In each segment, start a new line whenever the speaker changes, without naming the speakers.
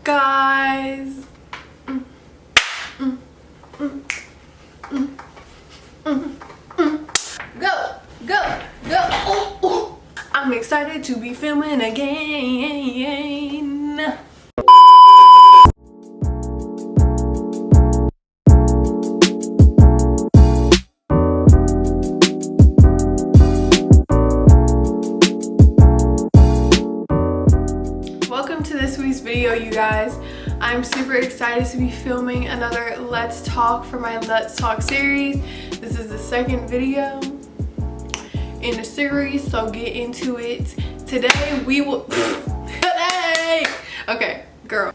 guys? Go, go, go. Oh, oh. I'm excited to be filming again. Welcome to this week's video, you guys. I'm super excited to be filming another Let's Talk for my Let's Talk series. This is the second video in the series, so get into it. Today we will okay, girl.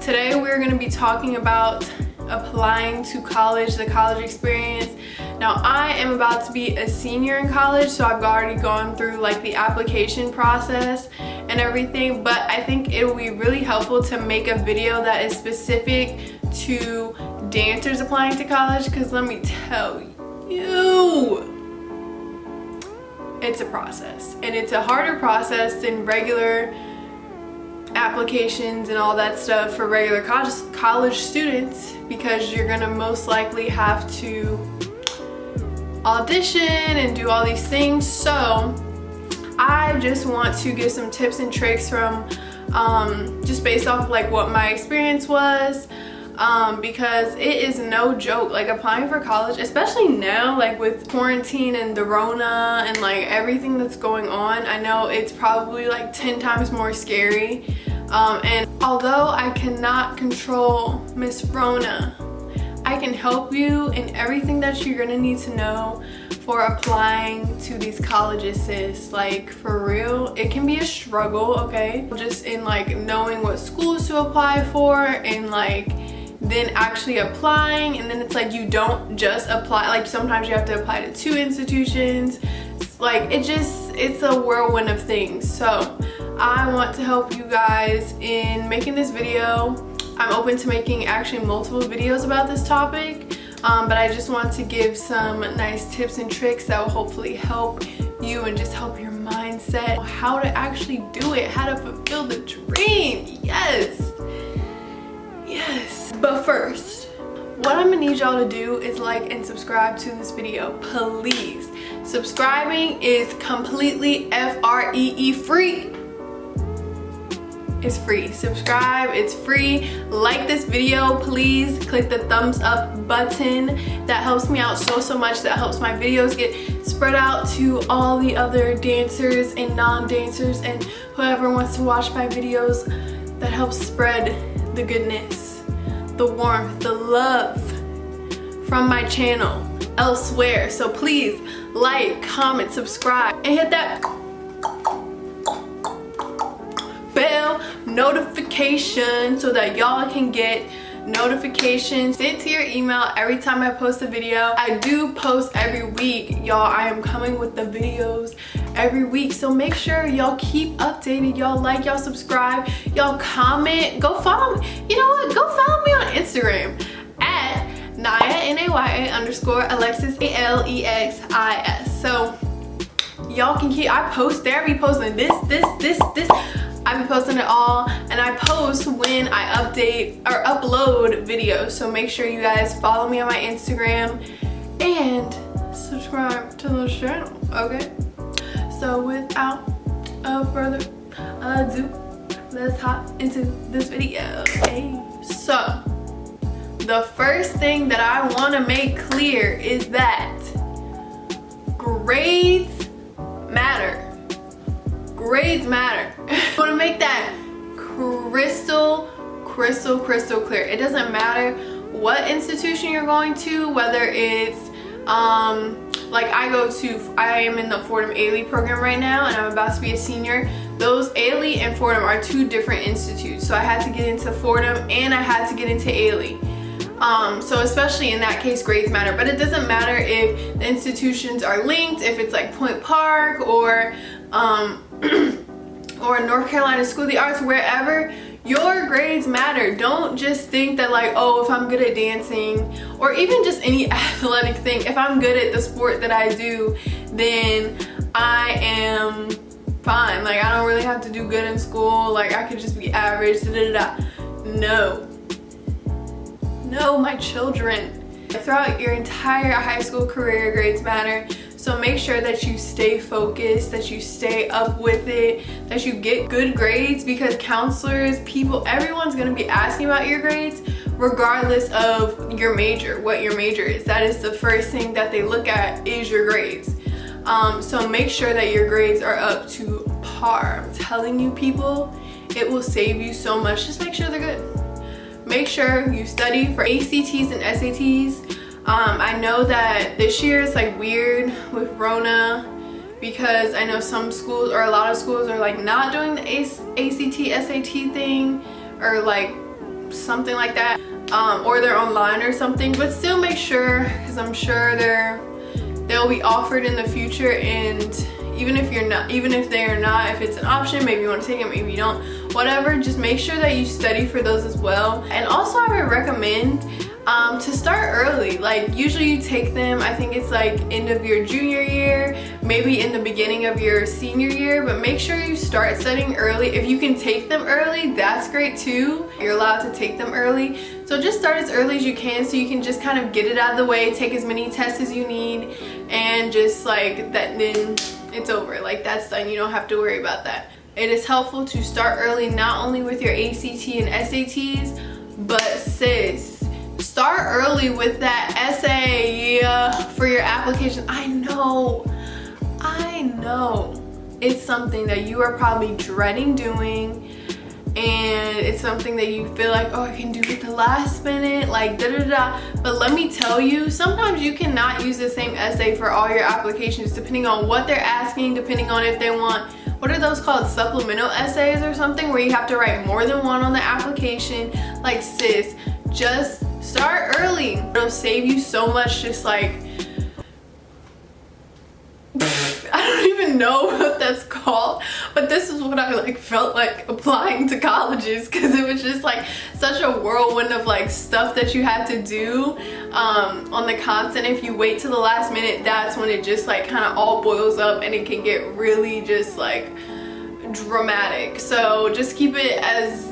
Today we're going to be talking about applying to college, the college experience. Now I am about to be a senior in college, so I've already gone through like the application process and everything, but I think it will be really helpful to make a video that is specific to dancers applying to college, because let me tell you, it's a process, and it's a harder process than regular applications and all that stuff for regular college students, because you're gonna most likely have to audition and do all these things. So I just want to give some tips and tricks from just based off of like what my experience was, because it is no joke, like applying for college, especially now, like with quarantine and the Rona and like everything that's going on. I know it's probably like 10 times more scary, and although I cannot control Miss Rona, I can help you in everything that you're gonna need to know for applying to these colleges, sis. Like for real, it can be a struggle, okay? Just in like knowing what schools to apply for and like then actually applying, and then it's like you don't just apply, like sometimes you have to apply to 2 institutions. Like it's a whirlwind of things. So I want to help you guys in making this video. I'm open to making actually multiple videos about this topic, but I just want to give some nice tips and tricks that will hopefully help you and just help your mindset, how to actually do it, how to fulfill the dream. Yes, yes. But first, what I'm gonna need y'all to do is like and subscribe to this video, please. Subscribing is completely free. Free. It's free. Subscribe, it's free. Like this video, please. Click the thumbs up button. That helps me out so much. That helps my videos get spread out to all the other dancers and non-dancers and whoever wants to watch my videos. That helps spread the goodness, the warmth, the love from my channel elsewhere. So please like, comment, subscribe, and hit that bell notification so that y'all can get notifications sent to your email every time I post a video. I do post every week, y'all. I am coming with the videos every week, so make sure y'all keep updated. Y'all like, y'all subscribe, y'all comment. Go follow me. You know what? Go follow me on Instagram at Naya _Alexis ALEXIS. So y'all can keep. I post there. I be posting this. I be posting it all, and I post when I update or upload videos. So make sure you guys follow me on my Instagram and subscribe to this channel, okay? So without further ado, let's hop into this video. Okay, so the first thing that I want to make clear is that grades matter. Grades matter. I want to make that crystal clear. It doesn't matter what institution you're going to, whether it's like I am in the Fordham Ailey program right now, and I'm about to be a senior. Those Ailey and Fordham are 2 different institutes, so I had to get into Fordham and I had to get into Ailey. So especially in that case, grades matter, but it doesn't matter if the institutions are linked, if it's like Point Park or or North Carolina School of the Arts, wherever, your grades matter. Don't just think that like, oh, if I'm good at dancing or even just any athletic thing, if I'm good at the sport that I do, then I am fine. Like, I don't really have to do good in school. Like, I could just be average, No. No, my children. Throughout your entire high school career, grades matter. So make sure that you stay focused, that you stay up with it, that you get good grades, because counselors, people, everyone's gonna be asking about your grades regardless of your major, what your major is. That is the first thing that they look at, is your grades. So make sure that your grades are up to par. I'm telling you, people, it will save you so much. Just make sure they're good. Make sure you study for ACTs and SATs. I know that this year it's like weird with Rona, because I know some schools, or a lot of schools, are like not doing the ACT, SAT thing, or like something like that, or they're online or something. But still make sure, because I'm sure they'll be offered in the future. And even if they're not, if it's an option, maybe you want to take it, maybe you don't, whatever, just make sure that you study for those as well. And also, I would recommend to start early. Like, usually you take them, I think it's like end of your junior year, maybe in the beginning of your senior year, but make sure you start studying early. If you can take them early, that's great too. You're allowed to take them early. So just start as early as you can, so you can just kind of get it out of the way, take as many tests as you need, and just like that, then it's over. Like, that's done. You don't have to worry about that. It is helpful to start early, not only with your ACT and SATs, but sis, start early with that essay for your application. I know it's something that you are probably dreading doing, and it's something that you feel like, oh, I can do it the last minute, like but let me tell you, sometimes you cannot use the same essay for all your applications, depending on what they're asking, depending on if they want, what are those called, supplemental essays or something, where you have to write more than one on the application. Like, sis, just start early. It'll save you so much. Just like, I don't even know what that's called, but this is what I like felt like applying to colleges, because it was just like such a whirlwind of like stuff that you had to do on the content. If you wait till the last minute, that's when it just like kind of all boils up, and it can get really just like dramatic. So just keep it as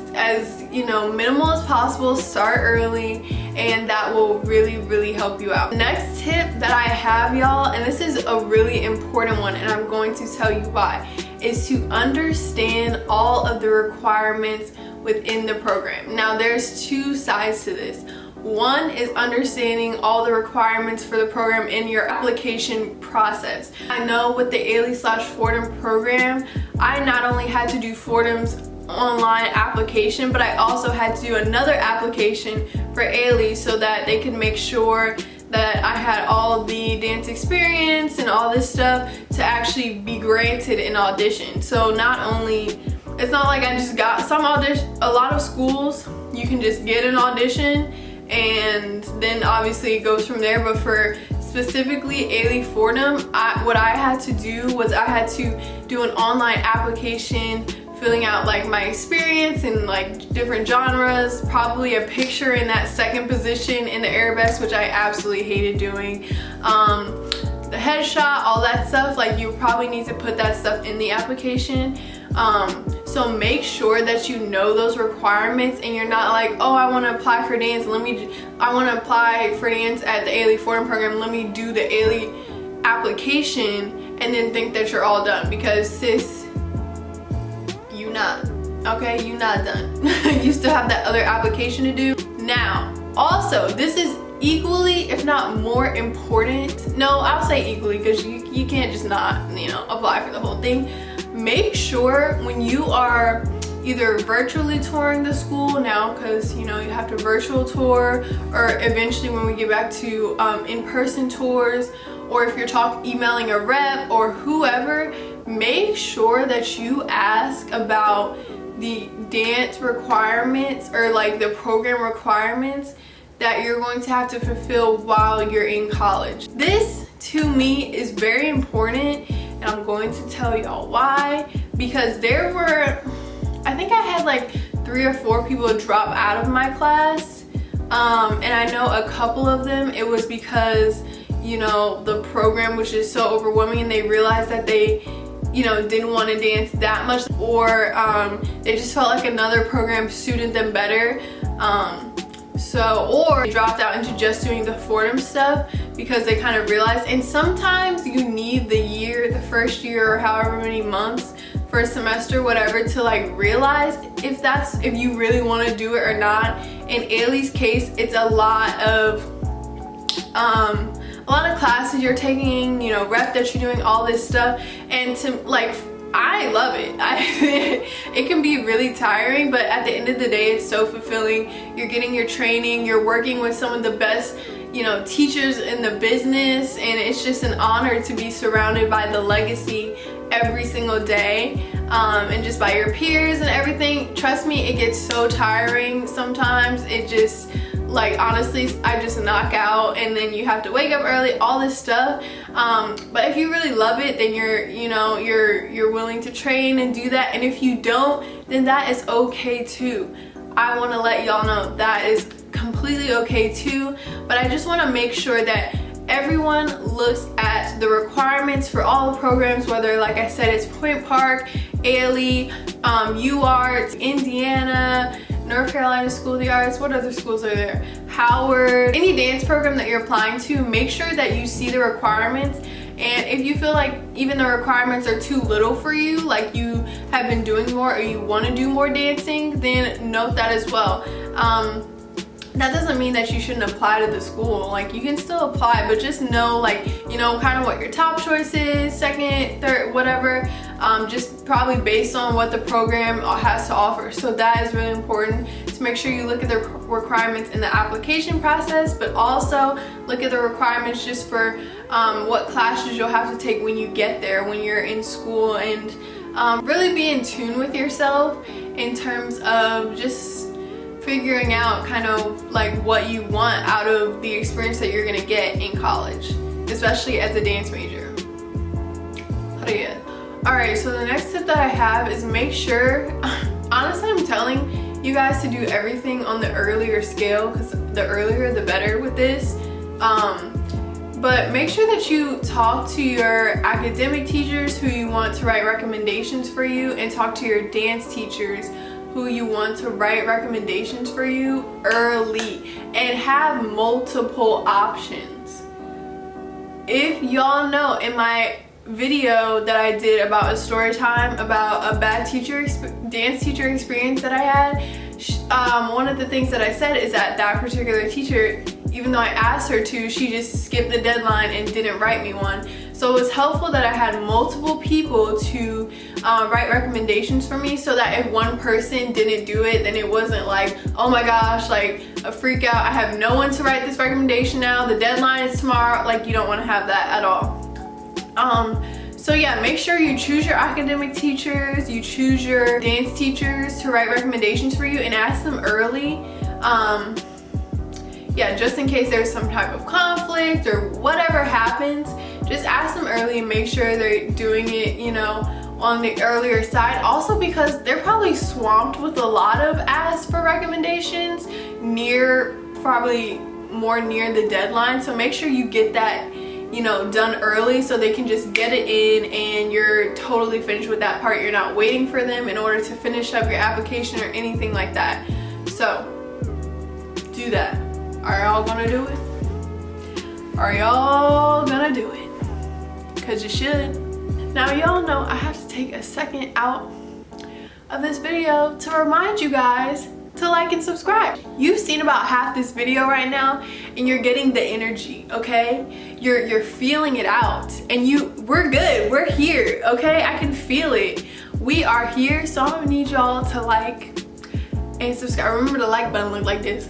you know, minimal as possible. Start early, and that will really help you out. The next tip that I have, y'all, and this is a really important one, and I'm going to tell you why, is to understand all of the requirements within the program. Now, there's two sides to this. One is understanding all the requirements for the program in your application process. I know with the Ailey/Fordham program, I not only had to do Fordham's online application, but I also had to do another application for Ailey, so that they could make sure that I had all the dance experience and all this stuff to actually be granted an audition. So not only, it's not like I just got some audition. A lot of schools, you can just get an audition and then obviously it goes from there, but for specifically Ailey Fordham, what I had to do was I had to do an online application, filling out like my experience and like different genres, probably a picture in that second position in the arabesque, which I absolutely hated doing, the headshot, all that stuff. Like, you probably need to put that stuff in the application. So make sure that you know those requirements, and you're not like, oh, I want to apply for dance, I want to apply for dance at the Ailey Fordham program, let me do the Ailey application, and then think that you're all done, because sis, you not, okay? You not done. You still have that other application to do. Now, also, this is equally, if not more important, no, I'll say equally, because you can't just not, you know, apply for the whole thing. Make sure when you are either virtually touring the school now, because you know you have to virtual tour, or eventually when we get back to in-person tours, or if you're emailing a rep or whoever, make sure that you ask about the dance requirements, or like the program requirements that you're going to have to fulfill while you're in college. This to me is very important, and I'm going to tell y'all why. Because there were, I think I had like 3 or 4 people drop out of my class, and I know a couple of them, it was because, you know, the program was just so overwhelming, and they realized that they you know, didn't want to dance that much, or they just felt like another program suited them better. Or they dropped out into just doing the Fordham stuff because they kind of realized, and sometimes you need the first year or however many months, first semester, whatever, to like realize if you really want to do it or not. In Ailey's case, it's a lot of classes you're taking, you know, rep that you're doing, all this stuff, and to like, I love it. It can be really tiring, but at the end of the day, it's so fulfilling. You're getting your training, you're working with some of the best, you know, teachers in the business, and it's just an honor to be surrounded by the legacy every single day, and just by your peers and everything. Trust me, it gets so tiring sometimes. It just, like, honestly, I just knock out, and then you have to wake up early, all this stuff. But if you really love it, then you're willing to train and do that. And if you don't, then that is okay too. I want to let y'all know that is completely okay too. But I just want to make sure that everyone looks at the requirements for all the programs, whether, like I said, it's Point Park, Ailey, UArts, Indiana, North Carolina School of the Arts, what other schools are there? Howard. Any dance program that you're applying to, make sure that you see the requirements. And if you feel like even the requirements are too little for you, like you have been doing more or you want to do more dancing, then note that as well. That doesn't mean that you shouldn't apply to the school. Like, you can still apply, but just know, like, you know, kind of what your top choice is, second, third, whatever, just probably based on what the program has to offer. So that is really important, to make sure you look at the requirements in the application process, but also look at the requirements just for what classes you'll have to take when you get there, when you're in school, and really be in tune with yourself in terms of just figuring out kind of like what you want out of the experience that you're gonna get in college, especially as a dance major. Alright, so the next tip that I have is make sure, honestly, I'm telling you guys to do everything on the earlier scale, because the earlier the better with this. But make sure that you talk to your academic teachers who you want to write recommendations for you, and talk to your dance teachers who you want to write recommendations for you early, and have multiple options. If y'all know, in my video that I did about a story time about a bad dance teacher experience that I had, one of the things that I said is that particular teacher, even though I asked her to, she just skipped the deadline and didn't write me one. So it was helpful that I had multiple people to write recommendations for me, so that if one person didn't do it, then it wasn't like, oh my gosh, like a freak out, I have no one to write this recommendation now, the deadline is tomorrow. Like, you don't want to have that at all. So yeah, make sure you choose your academic teachers, you choose your dance teachers to write recommendations for you, and ask them early. Yeah, just in case there's some type of conflict or whatever happens, just ask them early and make sure they're doing it, you know, on the earlier side. Also, because they're probably swamped with a lot of asks for recommendations probably more near the deadline. So make sure you get that, you know, done early, so they can just get it in and you're totally finished with that part. You're not waiting for them in order to finish up your application or anything like that. So do that. Are y'all gonna do it? Are y'all gonna do it? Because you should. Now, y'all know I have to take a second out of this video to remind you guys to like and subscribe. You've seen about half this video right now, and you're getting the energy, okay? You're feeling it out, and we're good, we're here, okay? I can feel it. We are here, so I'm gonna need y'all to like and subscribe. Remember, the like button look like this.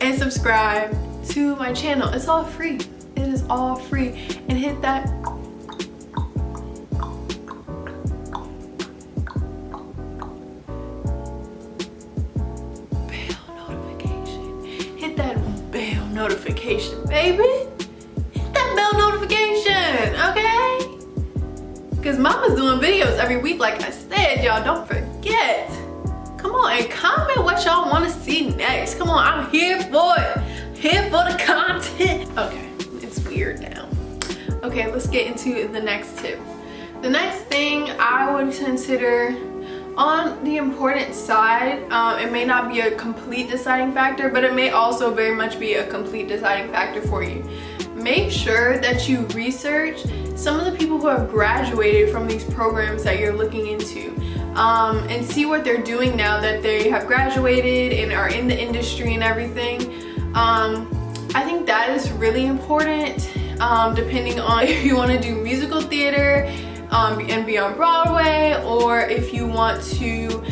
And subscribe to my channel. It's all free. It is all free. And hit that bell notification, baby. Hit that bell notification, okay? Because mama's doing videos every week, like I said, y'all. Don't forget. Come on and comment what y'all want to see next. Come on, I'm here for it. Here for the content. Okay, it's weird now. Okay, let's get into the next tip. The next thing I would consider on the important side, it may not be a complete deciding factor, but it may also very much be a complete deciding factor for you. Make sure that you research some of the people who have graduated from these programs that you're looking into, and see what they're doing now that they have graduated and are in the industry and everything. I think that is really important, depending on if you want to do musical theater and be on Broadway, or if you want to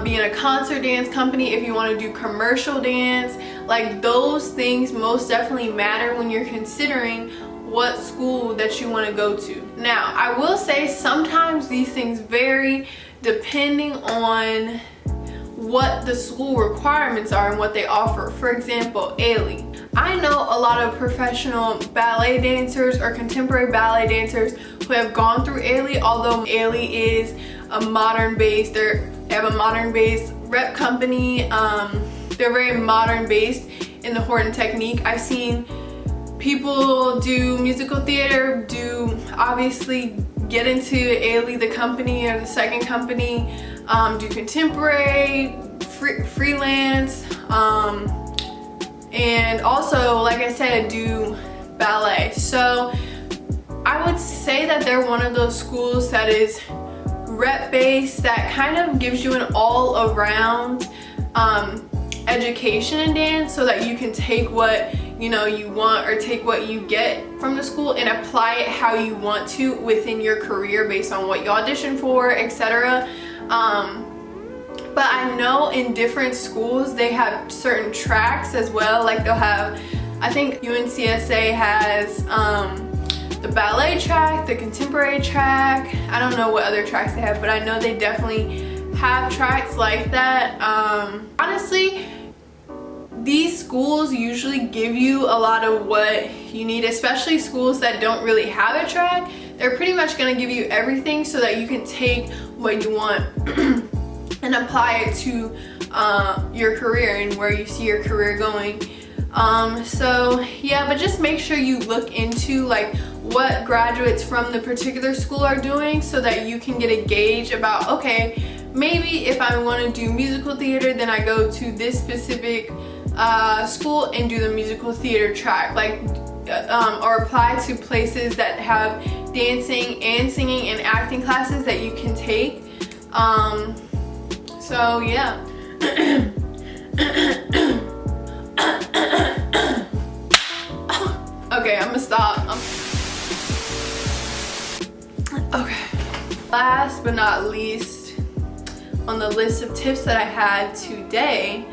be in a concert dance company, if you want to do commercial dance. Like, those things most definitely matter when you're considering what school that you want to go to. Now, I will say sometimes these things vary depending on what the school requirements are and what they offer. For example, Ailey. I know a lot of professional ballet dancers or contemporary ballet dancers who have gone through Ailey, although Ailey is a modern based, they have a modern based rep company. They're very modern based in the Horton technique. I've seen people do musical theater, obviously get into Ailey the company or the second company, do contemporary, freelance, and also, like I said, do ballet. So I would say that they're one of those schools that is rep based, that kind of gives you an all around education in dance, so that you can take what you want, or take what you get from the school and apply it how you want to within your career based on what you audition for, etc. But I know in different schools they have certain tracks as well. Like, they'll have, I think UNCSA has the ballet track, the contemporary track. I don't know what other tracks they have, but I know they definitely have tracks like that. Honestly, these schools usually give you a lot of what you need, especially schools that don't really have a track. They're pretty much going to give you everything so that you can take what you want and apply it to your career and where you see your career going. So yeah, but just make sure you look into like what graduates from the particular school are doing, so that you can get a gauge about, okay, maybe if I want to do musical theater, then I go to this specific school and do the musical theater track, like or apply to places that have dancing and singing and acting classes that you can take. So yeah. Okay, I'm gonna stop. Okay. Last but not least on the list of tips that I had today,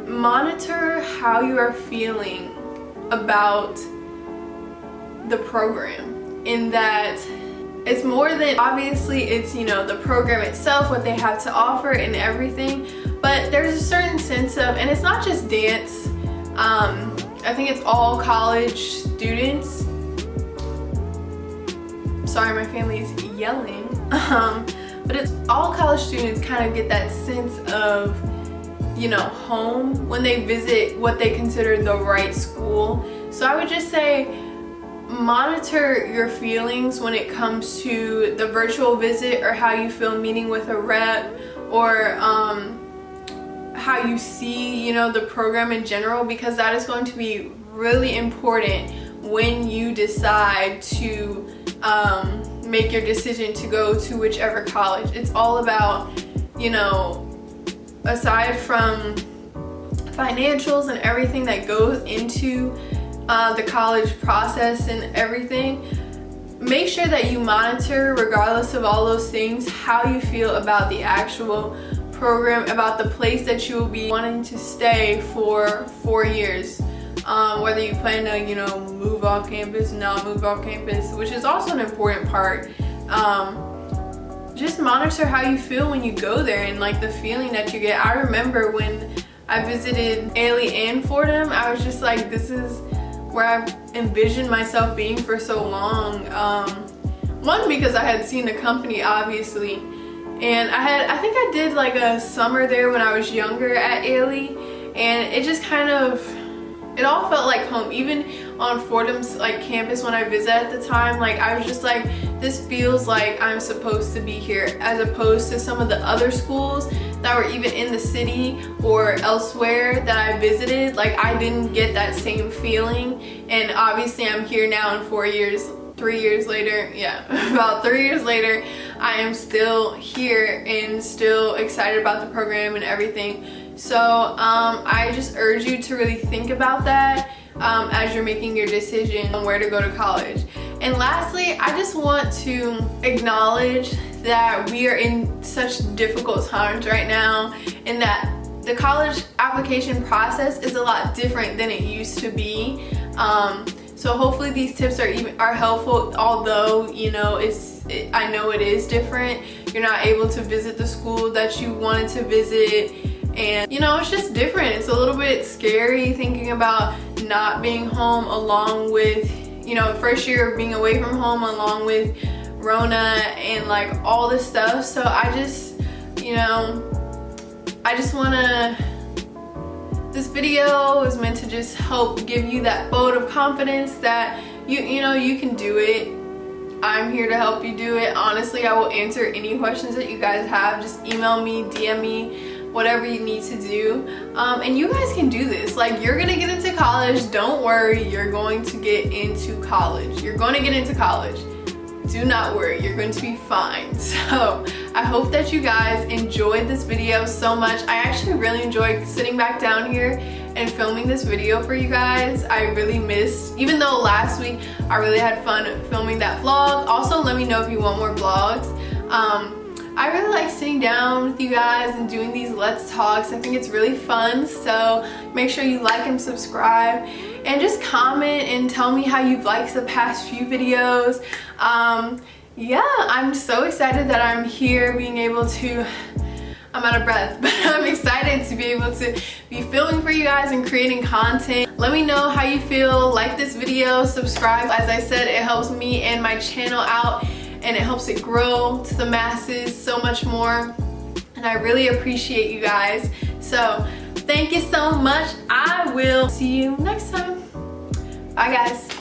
monitor how you are feeling about the program, in that it's more than, obviously it's, the program itself, what they have to offer and everything, but there's a certain sense of, and it's not just dance, I think it's all college students. Sorry, my family is yelling. But it's all college students kind of get that sense of, home when they visit what they consider the right school. So I would just say, monitor your feelings when it comes to the virtual visit, or how you feel meeting with a rep, or how you see, the program in general, because that is going to be really important when you decide to make your decision to go to whichever college. It's all about, aside from financials and everything that goes into the college process and everything, make sure that you monitor, regardless of all those things, how you feel about the actual program, about the place that you will be wanting to stay for 4 years. Whether you plan to, move off campus, not move off campus, which is also an important part. Just monitor how you feel when you go there, and like the feeling that you get. I remember when I visited Ailey and Fordham, I was just like, this is where I've envisioned myself being for so long. One, because I had seen the company, obviously, and I think I did like a summer there when I was younger at Ailey, and it just kind of, it all felt like home. Even on Fordham's like campus when I visited at the time, like I was just like, this feels like I'm supposed to be here, as opposed to some of the other schools that were even in the city or elsewhere that I visited. Like I didn't get that same feeling, and obviously I'm here now in 4 years, 3 years later, yeah, about 3 years later, I am still here and still excited about the program and everything. So I just urge you to really think about that as you're making your decision on where to go to college. And lastly, I just want to acknowledge that we are in such difficult times right now, and that the college application process is a lot different than it used to be. So hopefully these tips are helpful, although, you know, I know it is different. You're not able to visit the school that you wanted to visit, and you know, it's just different. It's a little bit scary thinking about not being home, along with, you know, first year of being away from home, along with Rona and like all this stuff. So I just, you know, I just wanna, this video is meant to just help give you that vote of confidence that you know, you can do it. I'm here to help you do it. Honestly, I will answer any questions that you guys have. Just email me, DM me, whatever you need to do. And you guys can do this. Like, you're gonna get into college. Don't worry, you're going to get into college. You're going to get into college. Do not worry, you're going to be fine. So I hope that you guys enjoyed this video so much. I actually really enjoyed sitting back down here and filming this video for you guys. I really missed, even though last week I really had fun filming that vlog. Also, let me know if you want more vlogs. I really like sitting down with you guys and doing these Let's Talks. I think it's really fun. So make sure you like and subscribe, and just comment and tell me how you've liked the past few videos. Yeah, I'm so excited that I'm here being able to, I'm out of breath, but I'm excited to be able to be filming for you guys and creating content. Let me know how you feel. Like this video, subscribe. As I said, it helps me and my channel out, and it helps it grow to the masses so much more, and I really appreciate you guys. So thank you so much. I will see you next time. Bye guys.